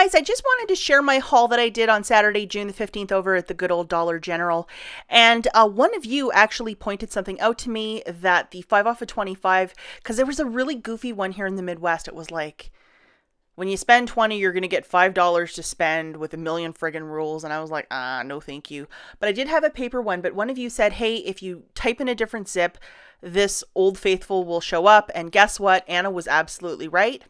guys, I just wanted to share my haul that I did on Saturday, June the 15th over at the good old Dollar General. And one of you actually pointed something out to me that the 5 off of 25, because there was a really goofy one here in the Midwest. It was like, when you spend 20, you're going to get $5 to spend with a million friggin' rules. And I was like, no, thank you. But I did have a paper one. But one of you said, hey, if you type in a different zip, this Old Faithful will show up. And guess what? Anna was absolutely right.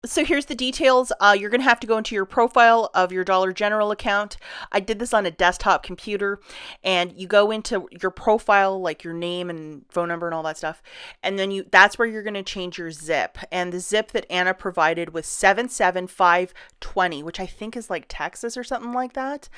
So here's the details. You're going to have to go into your profile of your Dollar General account. I did this on a desktop computer, and you go into your profile, like your name and phone number and all that stuff. And then that's where you're going to change your zip. And the zip that Anna provided was 77520, which I think is like Texas or something like that.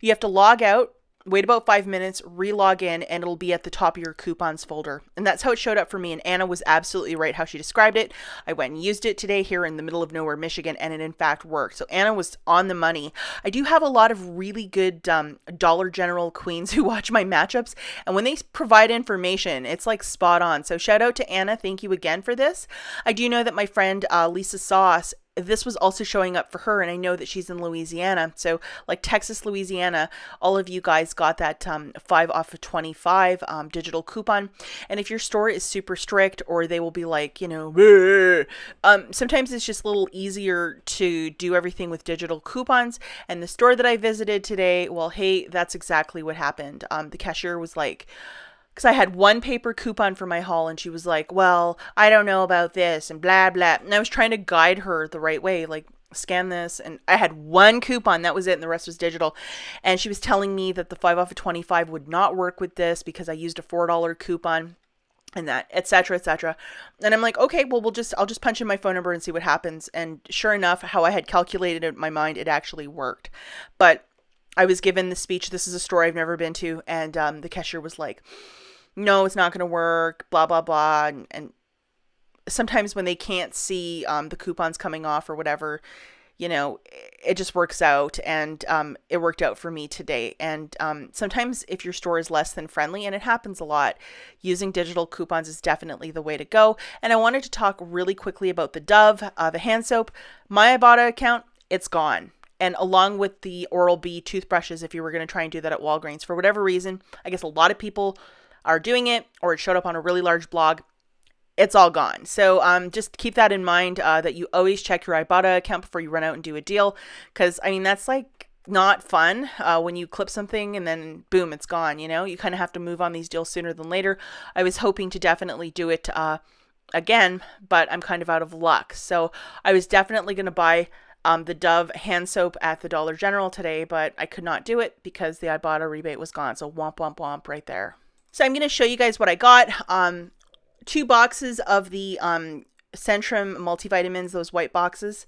You have to log out, wait about 5 minutes, re-log in, and it'll be at the top of your coupons folder. And that's how it showed up for me. And Anna was absolutely right how she described it. I went and used it today here in the middle of nowhere, Michigan, and it in fact worked. So Anna was on the money. I do have a lot of really good Dollar General queens who watch my matchups. And when they provide information, it's like spot on. So shout out to Anna. Thank you again for this. I do know that my friend Lisa Sauce, this was also showing up for her, and I know that she's in Louisiana. So like Texas, Louisiana, all of you guys got that 5 off of 25 digital coupon. And if your store is super strict, or they will be like, sometimes it's just a little easier to do everything with digital coupons. And the store that I visited today, well, hey, that's exactly what happened. The cashier was like, because I had one paper coupon for my haul, and she was like, well, I don't know about this and blah, blah. And I was trying to guide her the right way, like, scan this. And I had one coupon, that was it, and the rest was digital. And she was telling me that the 5 off of 25 would not work with this because I used a $4 coupon and that, etc., etc. And I'm like, okay, well, I'll just punch in my phone number and see what happens. And sure enough, how I had calculated it in my mind, it actually worked. But I was given the speech, this is a store I've never been to, and the cashier was like, no, it's not going to work, blah, blah, blah. And sometimes when they can't see the coupons coming off or whatever, it just works out. And it worked out for me today. And sometimes if your store is less than friendly, and it happens a lot, using digital coupons is definitely the way to go. And I wanted to talk really quickly about the Dove, the hand soap. My Ibotta account, it's gone. And along with the Oral-B toothbrushes, if you were going to try and do that at Walgreens, for whatever reason, I guess a lot of people are doing it, or it showed up on a really large blog, it's all gone. So just keep that in mind, that you always check your Ibotta account before you run out and do a deal. Because, I mean, that's like not fun when you clip something and then boom, it's gone. You kind of have to move on these deals sooner than later. I was hoping to definitely do it again, but I'm kind of out of luck. So I was definitely going to buy the Dove hand soap at the Dollar General today, but I could not do it because the Ibotta rebate was gone. So womp, womp, womp right there. So I'm going to show you guys what I got. 2 boxes of the Centrum multivitamins, those white boxes,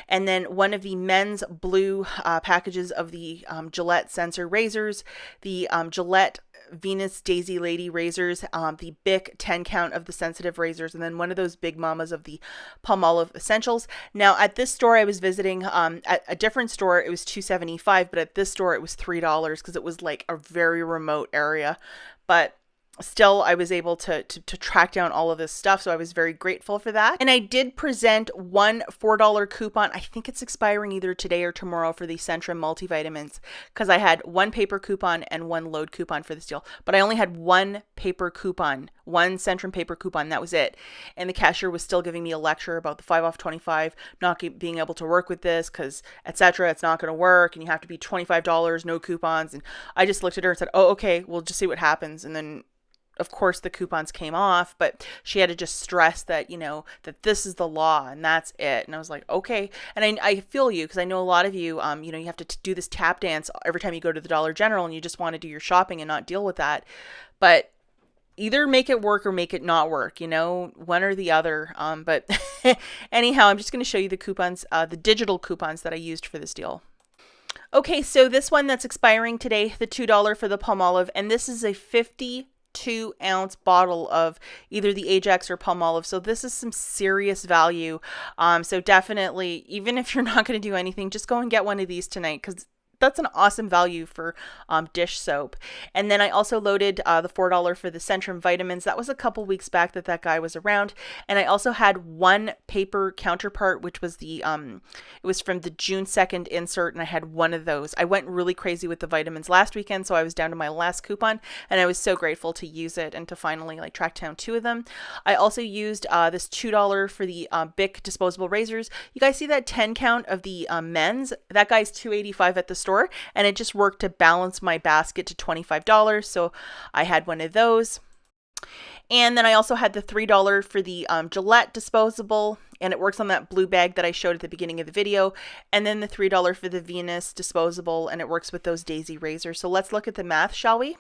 and then one of the men's blue packages of the Gillette sensor razors, the Gillette Venus Daisy Lady razors, the Bic 10 count of the sensitive razors, and then one of those big mamas of the Palmolive essentials. Now at this store I was visiting, at a different store it was $2.75, but at this store it was $3 because it was like a very remote area. But still, I was able to track down all of this stuff, so I was very grateful for that. And I did present one $4 coupon. I think it's expiring either today or tomorrow for the Centrum multivitamins, because I had one paper coupon and one load coupon for this deal. But I only had one paper coupon, one Centrum paper coupon, that was it. And the cashier was still giving me a lecture about the 5 off 25, not being able to work with this because, etc., it's not going to work, and you have to be $25, no coupons. And I just looked at her and said, oh, okay, we'll just see what happens. And then of course the coupons came off, but she had to just stress that, that this is the law and that's it. And I was like, okay. And I feel you, because I know a lot of you, you have to do this tap dance every time you go to the Dollar General and you just want to do your shopping and not deal with that. But either make it work or make it not work, one or the other. But anyhow, I'm just going to show you the coupons, the digital coupons that I used for this deal. Okay, so this one that's expiring today, the $2 for the Palmolive, and this is a 52-ounce bottle of either the Ajax or Palmolive. So this is some serious value. So definitely, even if you're not going to do anything, just go and get one of these tonight, because that's an awesome value for dish soap. And then I also loaded the $4 for the Centrum vitamins. That was a couple weeks back that guy was around. And I also had one paper counterpart, which was the it was from the June 2nd insert, and I had one of those. I went really crazy with the vitamins last weekend, so I was down to my last coupon, and I was so grateful to use it and to finally like track down two of them. I also used this $2 for the Bic disposable razors. You guys see that 10 count of the men's? That guy's $2.85 at the store, and it just worked to balance my basket to $25, so I had one of those. And then I also had the $3 for the Gillette disposable, and it works on that blue bag that I showed at the beginning of the video. And then the $3 for the Venus disposable, and it works with those Daisy razors. So let's look at the math, shall we?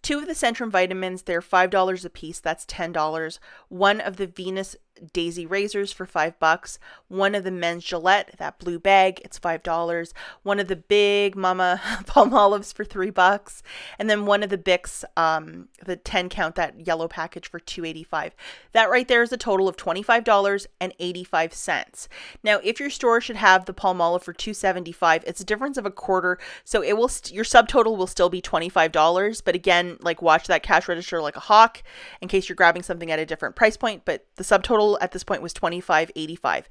Two of the Centrum vitamins, they're $5 a piece. That's $10. One of the Venus Daisy razors for $5. One of the men's Gillette, that blue bag, it's $5. One of the big mama Palmolives for $3. And then one of the Bics, the 10 count, that yellow package for $2.85. That right there is a total of $25.85. Now, if your store should have the Palmolive for $2.75, it's a difference of a quarter. So it will your subtotal will still be $25. But again, like watch that cash register like a hawk in case you're grabbing something at a different price point. But the subtotal at this point was $25.85.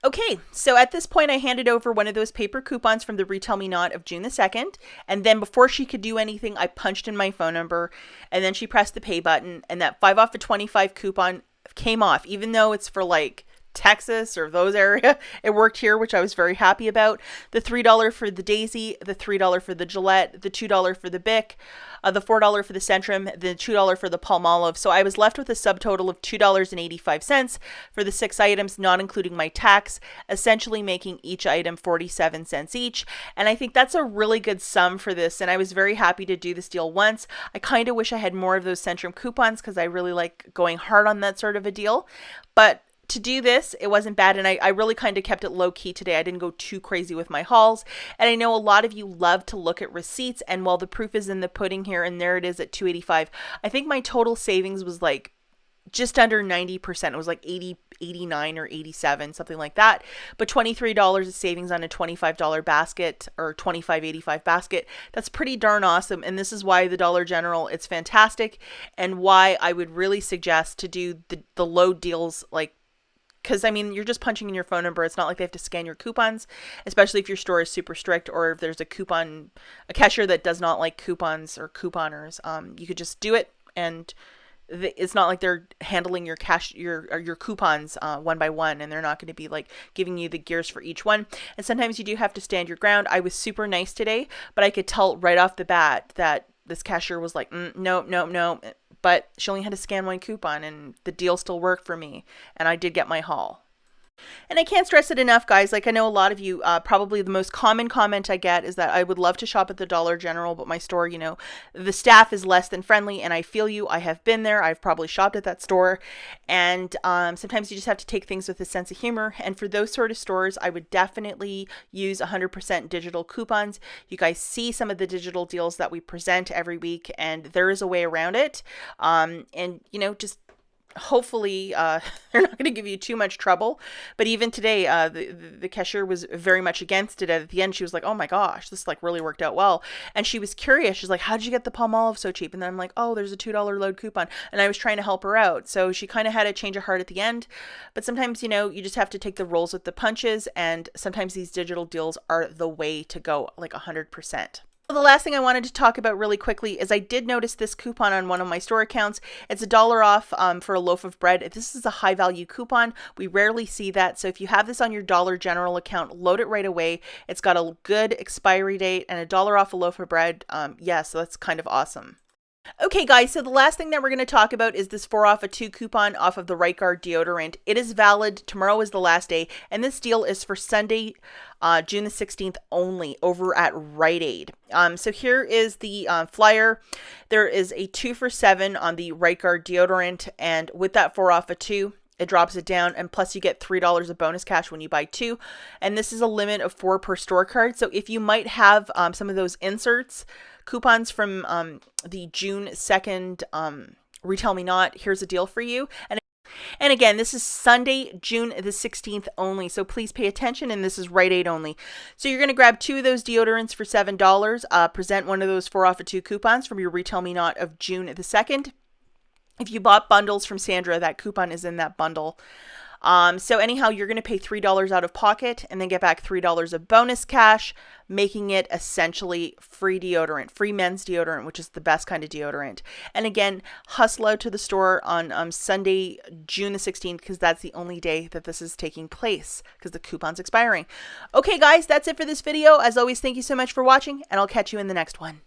Okay, so at this point I handed over one of those paper coupons from the Retail Me Not of June the 2nd, and then before she could do anything, I punched in my phone number, and then she pressed the pay button, and that 5 off of 25 coupon came off, even though it's for like Texas or those area. It worked here, which I was very happy about. The $3 for the Daisy, the $3 for the Gillette, the $2 for the Bic, the $4 for the Centrum, the $2 for the Palmolive. So I was left with a subtotal of $2.85 for the 6 items, not including my tax, essentially making each item 47 cents each. And I think that's a really good sum for this. And I was very happy to do this deal once. I kind of wish I had more of those Centrum coupons because I really like going hard on that sort of a deal. But to do this, it wasn't bad, and I really kind of kept it low-key today. I didn't go too crazy with my hauls, and I know a lot of you love to look at receipts, and while the proof is in the pudding here, and there it is at $2.85, I think my total savings was like just under 90%. It was like 80, 89 or 87, something like that. But $23 of savings on a $25 basket or $25.85 basket. That's pretty darn awesome. And this is why the Dollar General, it's fantastic, and why I would really suggest to do the low deals, like, because, I mean, you're just punching in your phone number. It's not like they have to scan your coupons, especially if your store is super strict or if there's a cashier that does not like coupons or couponers. You could just do it, and it's not like they're handling your coupons one by one, and they're not going to be like giving you the gears for each one. And sometimes you do have to stand your ground. I was super nice today, but I could tell right off the bat that this cashier was like, no. But she only had to scan one coupon, and the deal still worked for me, and I did get my haul. And I can't stress it enough, guys. Like, I know a lot of you, probably the most common comment I get is that I would love to shop at the Dollar General, but my store, you know, the staff is less than friendly, and I feel you. I have been there. I've probably shopped at that store, and sometimes you just have to take things with a sense of humor. And for those sort of stores, I would definitely use 100% digital coupons. You guys see some of the digital deals that we present every week, and there is a way around it. And, you know, just hopefully they're not going to give you too much trouble. But even today, the cashier was very much against it. At the end, she was like, oh my gosh, this like really worked out well. And she was curious. She's like, how did you get the Palmolive so cheap? And then I'm like, oh, there's a $2 load coupon. And I was trying to help her out. So she kind of had a change of heart at the end. But sometimes, you know, you just have to take the rolls with the punches. And sometimes these digital deals are the way to go, like 100%. The last thing I wanted to talk about really quickly is I did notice this coupon on one of my store accounts. It's $1 off for a loaf of bread. This is a high value coupon. We rarely see that. So if you have this on your Dollar General account, load it right away. It's got a good expiry date and $1 off a loaf of bread. So that's kind of awesome. Okay, guys, so the last thing that we're going to talk about is this 4 off a 2 coupon off of the Rite Aid deodorant. It is valid. Tomorrow is the last day, and this deal is for Sunday, June the 16th only over at Rite Aid. So here is the flyer. There is a 2 for $7 on the Rite Aid deodorant, and with that 4 off a 2, it drops it down, and plus you get $3 of bonus cash when you buy 2. And this is a limit of 4 per store card. So if you might have some of those inserts, coupons from the June 2nd Retail Me Not, here's a deal for you. And again, this is Sunday, June the 16th only, so please pay attention, and this is Rite Aid only. So you're going to grab 2 of those deodorants for $7, present one of those 4 off of 2 coupons from your Retail Me Not of June the 2nd. If you bought bundles from Sandra, that coupon is in that bundle. So anyhow, you're going to pay $3 out of pocket and then get back $3 of bonus cash, making it essentially free deodorant, free men's deodorant, which is the best kind of deodorant. And again, hustle out to the store on Sunday, June the 16th, because that's the only day that this is taking place because the coupon's expiring. Okay, guys, that's it for this video. As always, thank you so much for watching, and I'll catch you in the next one.